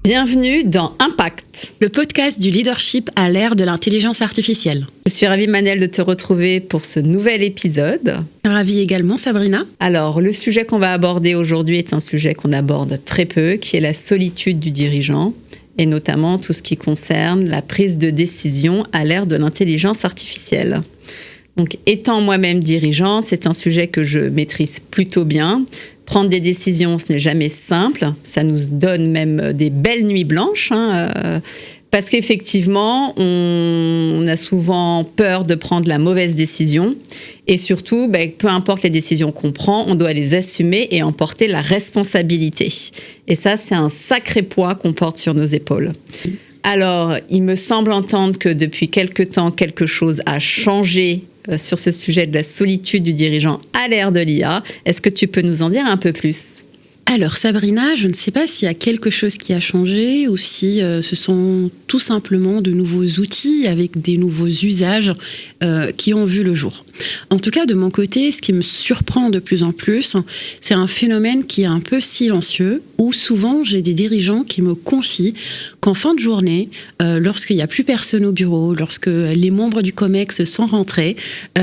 Bienvenue dans Impact, le podcast du leadership à l'ère de l'intelligence artificielle. Je suis ravie, Manel, de te retrouver pour ce nouvel épisode. Ravie également, Sabrina. Alors, le sujet qu'on va aborder aujourd'hui est un sujet qu'on aborde très peu, qui est la solitude du dirigeant, et notamment tout ce qui concerne la prise de décision à l'ère de l'intelligence artificielle. Donc, étant moi-même dirigeante, c'est un sujet que je maîtrise plutôt bien. Prendre des décisions, ce n'est jamais simple. Ça nous donne même des belles nuits blanches, parce qu'effectivement, on a souvent peur de prendre la mauvaise décision. Et surtout, peu importe les décisions qu'on prend, on doit les assumer et en porter la responsabilité. Et ça, c'est un sacré poids qu'on porte sur nos épaules. Alors, il me semble entendre que depuis quelque temps, quelque chose a changé sur ce sujet de la solitude du dirigeant à l'ère de l'IA. Est-ce que tu peux nous en dire un peu plus ? Alors Sabrina, je ne sais pas s'il y a quelque chose qui a changé ou si ce sont tout simplement de nouveaux outils avec des nouveaux usages qui ont vu le jour. En tout cas, de mon côté, ce qui me surprend de plus en plus, c'est un phénomène qui est un peu silencieux, où souvent j'ai des dirigeants qui me confient qu'en fin de journée, lorsqu'il n'y a plus personne au bureau, lorsque les membres du COMEX sont rentrés, à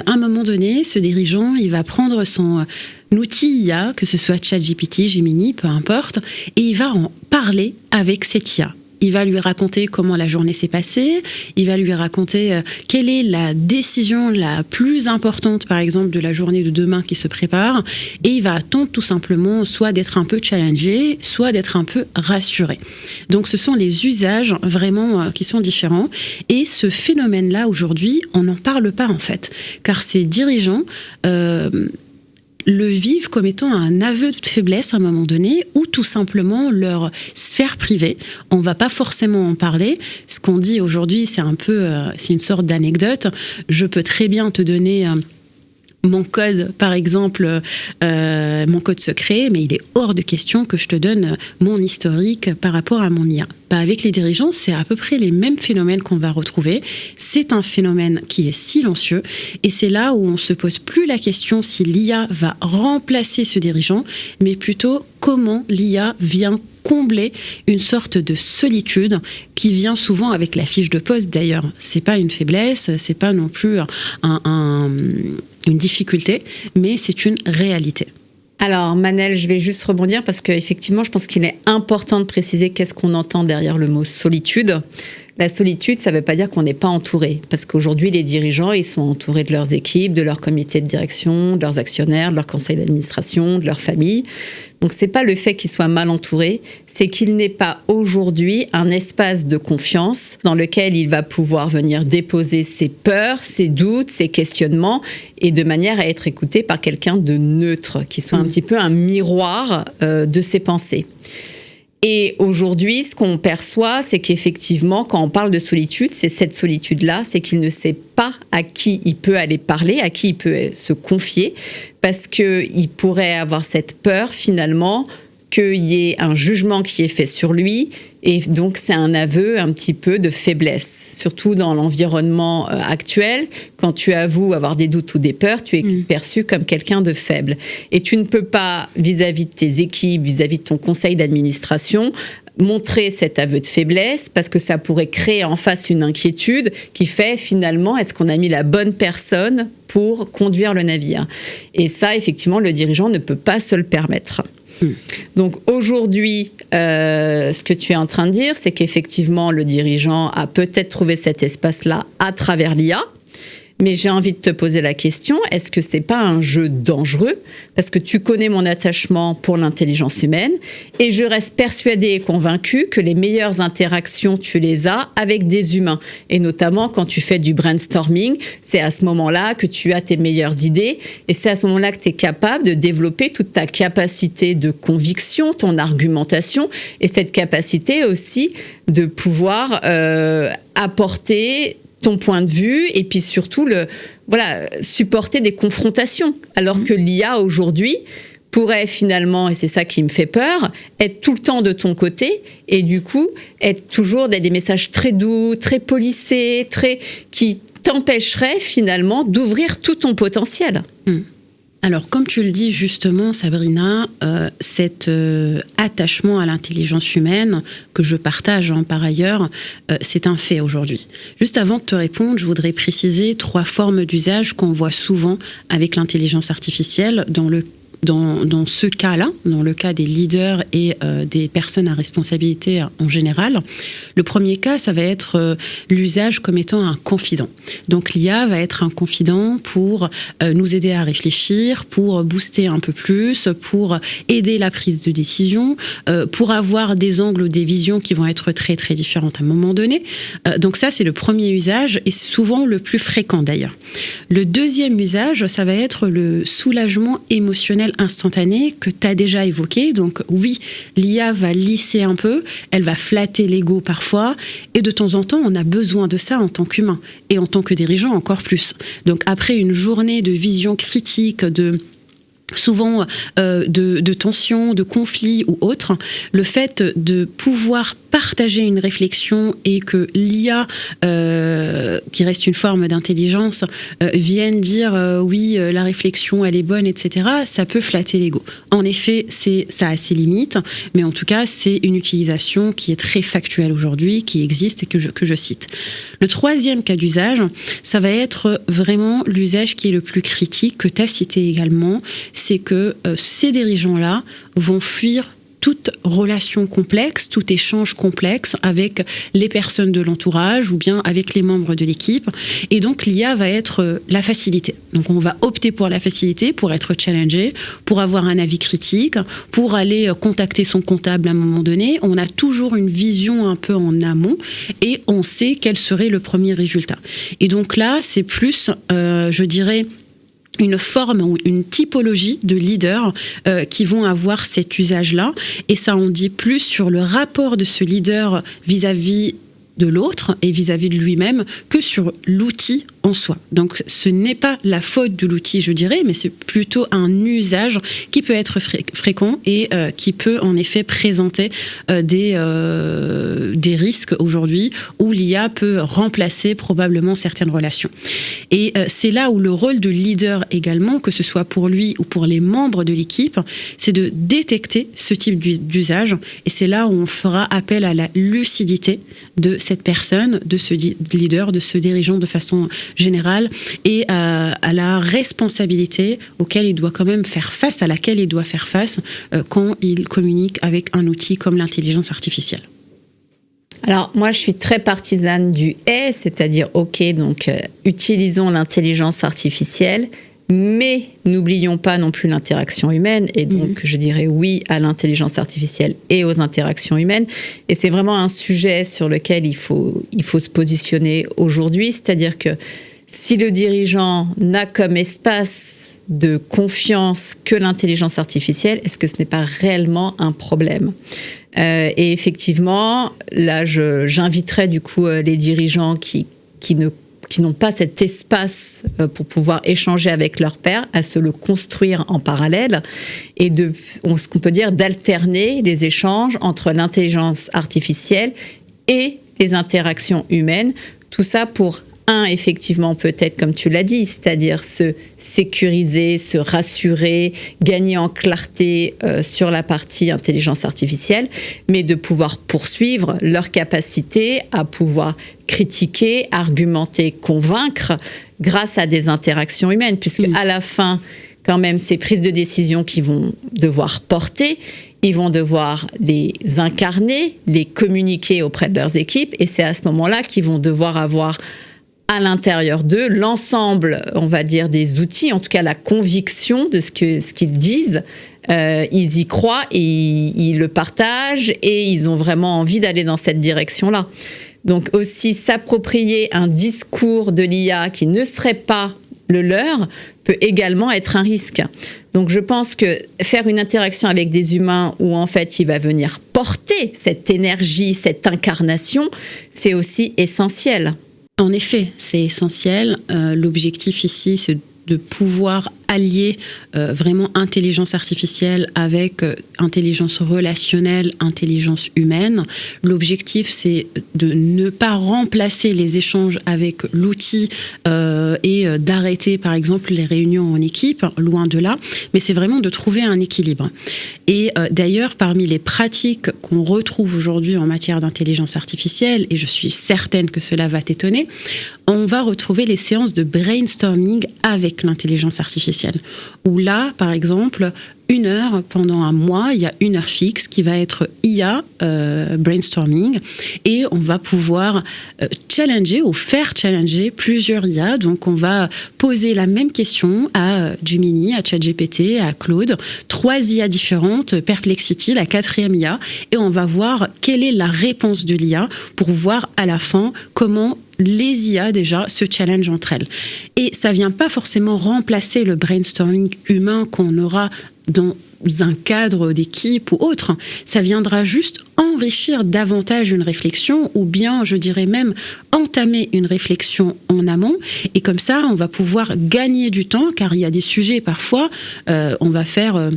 un moment donné, ce dirigeant, il va prendre son outil IA, que ce soit ChatGPT, Gemini, peu importe, et il va en parler avec cette IA. Il va lui raconter comment la journée s'est passée, il va lui raconter quelle est la décision la plus importante, par exemple, de la journée de demain qui se prépare, et il va attendre tout simplement soit d'être un peu challengé, soit d'être un peu rassuré. Donc ce sont les usages vraiment qui sont différents, et ce phénomène-là, aujourd'hui, on n'en parle pas en fait, car ces dirigeants le vivent comme étant un aveu de faiblesse à un moment donné, ou tout simplement leur sphère privée. On ne va pas forcément en parler. Ce qu'on dit aujourd'hui, c'est une sorte d'anecdote. Je peux très bien te donner mon code, par exemple, mon code secret, mais il est hors de question que je te donne mon historique par rapport à mon IA. Avec les dirigeants, c'est à peu près les mêmes phénomènes qu'on va retrouver. C'est un phénomène qui est silencieux, et c'est là où on ne se pose plus la question si l'IA va remplacer ce dirigeant, mais plutôt comment l'IA vient combler une sorte de solitude qui vient souvent avec la fiche de poste d'ailleurs. C'est pas une faiblesse, c'est pas non plus une difficulté, mais c'est une réalité. Alors Manel, je vais juste rebondir parce qu'effectivement, je pense qu'il est important de préciser qu'est-ce qu'on entend derrière le mot solitude. La solitude, ça ne veut pas dire qu'on n'est pas entouré, parce qu'aujourd'hui, les dirigeants, ils sont entourés de leurs équipes, de leur comité de direction, de leurs actionnaires, de leur conseil d'administration, de leur famille. Donc, ce n'est pas le fait qu'ils soient mal entourés, c'est qu'il n'est pas aujourd'hui un espace de confiance dans lequel il va pouvoir venir déposer ses peurs, ses doutes, ses questionnements, et de manière à être écouté par quelqu'un de neutre, qui soit un petit peu un miroir de ses pensées. Et aujourd'hui, ce qu'on perçoit, c'est qu'effectivement, quand on parle de solitude, c'est cette solitude-là, c'est qu'il ne sait pas à qui il peut aller parler, à qui il peut se confier, parce qu'il pourrait avoir cette peur, finalement, qu'il y ait un jugement qui est fait sur lui, et donc c'est un aveu un petit peu de faiblesse. Surtout dans l'environnement actuel, quand tu avoues avoir des doutes ou des peurs, tu es perçu comme quelqu'un de faible. Et tu ne peux pas, vis-à-vis de tes équipes, vis-à-vis de ton conseil d'administration, montrer cet aveu de faiblesse, parce que ça pourrait créer en face une inquiétude qui fait finalement, est-ce qu'on a mis la bonne personne pour conduire le navire ? Et ça, effectivement, le dirigeant ne peut pas se le permettre. Donc aujourd'hui, ce que tu es en train de dire, c'est qu'effectivement, le dirigeant a peut-être trouvé cet espace-là à travers l'IA. Mais j'ai envie de te poser la question, est-ce que c'est pas un jeu dangereux ? Parce que tu connais mon attachement pour l'intelligence humaine, et je reste persuadée et convaincue que les meilleures interactions, tu les as avec des humains. Et notamment quand tu fais du brainstorming, c'est à ce moment-là que tu as tes meilleures idées, et c'est à ce moment-là que tu es capable de développer toute ta capacité de conviction, ton argumentation, et cette capacité aussi de pouvoir apporter ton point de vue, et puis surtout supporter des confrontations, alors que l'IA aujourd'hui pourrait finalement, et c'est ça qui me fait peur, être tout le temps de ton côté, et du coup être toujours des messages très doux, très polissés, qui t'empêcheraient finalement d'ouvrir tout ton potentiel. Alors, comme tu le dis justement, Sabrina, cet attachement à l'intelligence humaine, que je partage par ailleurs, c'est un fait aujourd'hui. Juste avant de te répondre, je voudrais préciser 3 formes d'usage qu'on voit souvent avec l'intelligence artificielle dans ce cas-là, dans le cas des leaders et des personnes à responsabilité en général. Le premier cas, ça va être l'usage comme étant un confident. Donc l'IA va être un confident pour nous aider à réfléchir, pour booster un peu plus, pour aider la prise de décision, pour avoir des angles ou des visions qui vont être très très différentes à un moment donné. Donc ça, c'est le premier usage et souvent le plus fréquent d'ailleurs. Le deuxième usage, ça va être le soulagement émotionnel instantané que tu as déjà évoqué. Donc oui, l'IA va lisser un peu, elle va flatter l'ego parfois, et de temps en temps, on a besoin de ça en tant qu'humain, et en tant que dirigeant encore plus. Donc après une journée de vision critique, souvent de tensions, de conflits ou autres, le fait de pouvoir partager une réflexion et que l'IA, qui reste une forme d'intelligence, vienne dire oui, la réflexion elle est bonne, etc., ça peut flatter l'ego. En effet, ça a ses limites, mais en tout cas, c'est une utilisation qui est très factuelle aujourd'hui, qui existe et que je cite. Le troisième cas d'usage, ça va être vraiment l'usage qui est le plus critique, que tu as cité également, c'est que ces dirigeants-là vont fuir toute relation complexe, tout échange complexe avec les personnes de l'entourage ou bien avec les membres de l'équipe. Et donc, l'IA va être la facilité. Donc, on va opter pour la facilité, pour être challengé, pour avoir un avis critique, pour aller contacter son comptable à un moment donné. On a toujours une vision un peu en amont et on sait quel serait le premier résultat. Et donc là, c'est plus, je dirais, une forme ou une typologie de leaders qui vont avoir cet usage-là. Et ça en dit plus sur le rapport de ce leader vis-à-vis de l'autre et vis-à-vis de lui-même que sur l'outil en soi. Donc ce n'est pas la faute de l'outil, je dirais, mais c'est plutôt un usage qui peut être fréquent et qui peut en effet présenter des risques aujourd'hui où l'IA peut remplacer probablement certaines relations. Et c'est là où le rôle de leader également, que ce soit pour lui ou pour les membres de l'équipe, c'est de détecter ce type d'usage. Et c'est là où on fera appel à la lucidité de cette personne, de ce leader, de ce dirigeant de façon générale, et à la responsabilité auquel il doit quand même faire face, à laquelle il doit faire face quand il communique avec un outil comme l'intelligence artificielle. Alors, moi, je suis très partisane du « et », c'est-à-dire, OK, donc, utilisons l'intelligence artificielle, mais n'oublions pas non plus l'interaction humaine. Et donc, je dirais oui à l'intelligence artificielle et aux interactions humaines. Et c'est vraiment un sujet sur lequel il faut se positionner aujourd'hui. C'est-à-dire que si le dirigeant n'a comme espace de confiance que l'intelligence artificielle, est-ce que ce n'est pas réellement un problème ? Et effectivement, là, j'inviterais du coup les dirigeants qui n'ont pas cet espace pour pouvoir échanger avec leur pairs à se le construire en parallèle et ce qu'on peut dire d'alterner les échanges entre l'intelligence artificielle et les interactions humaines. Tout ça pour effectivement, peut-être, comme tu l'as dit, c'est-à-dire se sécuriser, se rassurer, gagner en clarté sur la partie intelligence artificielle, mais de pouvoir poursuivre leur capacité à pouvoir critiquer, argumenter, convaincre grâce à des interactions humaines, puisque à la fin, quand même, ces prises de décision qu'ils vont devoir porter, ils vont devoir les incarner, les communiquer auprès de leurs équipes, et c'est à ce moment-là qu'ils vont devoir avoir à l'intérieur d'eux l'ensemble, on va dire, des outils, en tout cas la conviction de ce qu'ils disent. Ils y croient et ils le partagent et ils ont vraiment envie d'aller dans cette direction-là. Donc aussi s'approprier un discours de l'IA qui ne serait pas le leur peut également être un risque. Donc je pense que faire une interaction avec des humains où en fait il va venir porter cette énergie, cette incarnation, c'est aussi essentiel. En effet, c'est essentiel. L'objectif ici, c'est de pouvoir allier vraiment intelligence artificielle avec intelligence relationnelle, intelligence humaine. L'objectif, c'est de ne pas remplacer les échanges avec l'outil et d'arrêter, par exemple, les réunions en équipe, loin de là, mais c'est vraiment de trouver un équilibre. Et d'ailleurs, parmi les pratiques qu'on retrouve aujourd'hui en matière d'intelligence artificielle, et je suis certaine que cela va t'étonner, on va retrouver les séances de brainstorming avec l'intelligence artificielle. Où là, par exemple, 1 heure pendant un mois, il y a 1 heure fixe qui va être IA, brainstorming, et on va pouvoir challenger ou faire challenger plusieurs IA. Donc on va poser la même question à Gemini, à ChatGPT, à Claude, 3 IA différentes, Perplexity, la 4e IA, et on va voir quelle est la réponse de l'IA pour voir à la fin comment les IA déjà se challengent entre elles. Et ça vient pas forcément remplacer le brainstorming humain qu'on aura dans un cadre d'équipe ou autre. Ça viendra juste enrichir davantage une réflexion, ou bien, je dirais même, entamer une réflexion en amont. Et comme ça, on va pouvoir gagner du temps, car il y a des sujets parfois, on va faire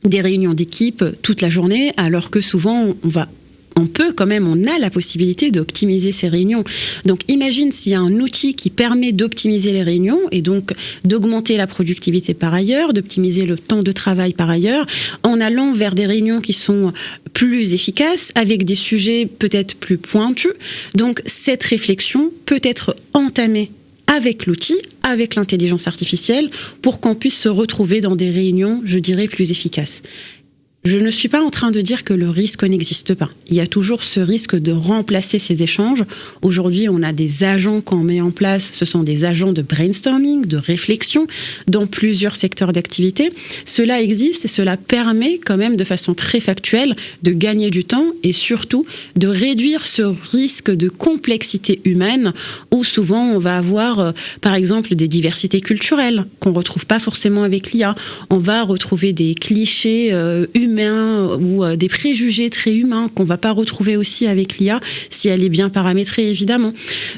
des réunions d'équipe toute la journée, alors que souvent, on a la possibilité d'optimiser ces réunions. Donc imagine s'il y a un outil qui permet d'optimiser les réunions et donc d'augmenter la productivité par ailleurs, d'optimiser le temps de travail par ailleurs, en allant vers des réunions qui sont plus efficaces, avec des sujets peut-être plus pointus. Donc cette réflexion peut être entamée avec l'outil, avec l'intelligence artificielle, pour qu'on puisse se retrouver dans des réunions, je dirais, plus efficaces. Je ne suis pas en train de dire que le risque n'existe pas. Il y a toujours ce risque de remplacer ces échanges. Aujourd'hui, on a des agents qu'on met en place. Ce sont des agents de brainstorming, de réflexion dans plusieurs secteurs d'activité. Cela existe et cela permet quand même de façon très factuelle de gagner du temps et surtout de réduire ce risque de complexité humaine où souvent on va avoir par exemple des diversités culturelles qu'on ne retrouve pas forcément avec l'IA. On va retrouver des clichés humains ou des préjugés très humains qu'on ne va pas retrouver aussi avec l'IA si elle est bien paramétrée, évidemment.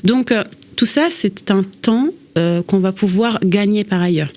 Donc, tout ça, c'est un temps qu'on va pouvoir gagner par ailleurs.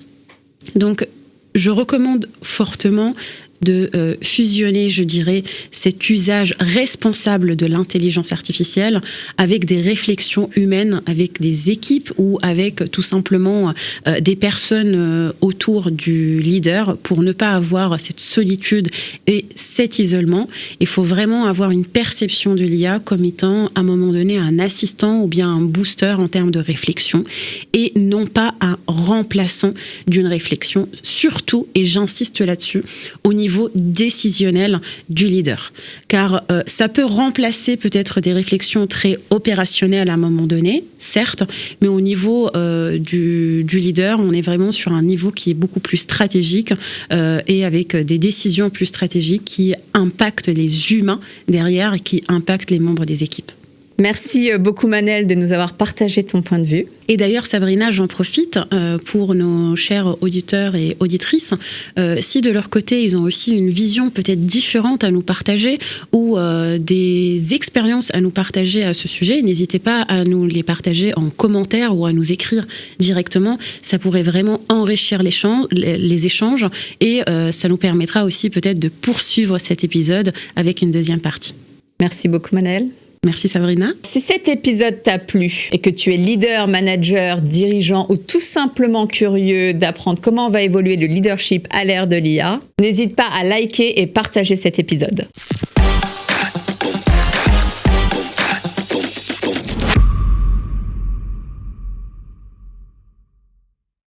Donc, je recommande fortement de fusionner, je dirais, cet usage responsable de l'intelligence artificielle avec des réflexions humaines, avec des équipes ou avec tout simplement des personnes autour du leader pour ne pas avoir cette solitude et cet isolement. Il faut vraiment avoir une perception de l'IA comme étant à un moment donné un assistant ou bien un booster en termes de réflexion et non pas un remplaçant d'une réflexion, surtout, et j'insiste là-dessus, au niveau décisionnel du leader. Car ça peut remplacer peut-être des réflexions très opérationnelles à un moment donné, certes, mais au niveau du leader, on est vraiment sur un niveau qui est beaucoup plus stratégique et avec des décisions plus stratégiques qui impactent les humains derrière et qui impactent les membres des équipes. Merci beaucoup Manel de nous avoir partagé ton point de vue. Et d'ailleurs Sabrina, j'en profite pour nos chers auditeurs et auditrices, si de leur côté ils ont aussi une vision peut-être différente à nous partager ou des expériences à nous partager à ce sujet, n'hésitez pas à nous les partager en commentaire ou à nous écrire directement, ça pourrait vraiment enrichir les échanges et ça nous permettra aussi peut-être de poursuivre cet épisode avec une deuxième partie. Merci beaucoup Manel. Merci Sabrina. Si cet épisode t'a plu et que tu es leader, manager, dirigeant ou tout simplement curieux d'apprendre comment va évoluer le leadership à l'ère de l'IA, n'hésite pas à liker et partager cet épisode.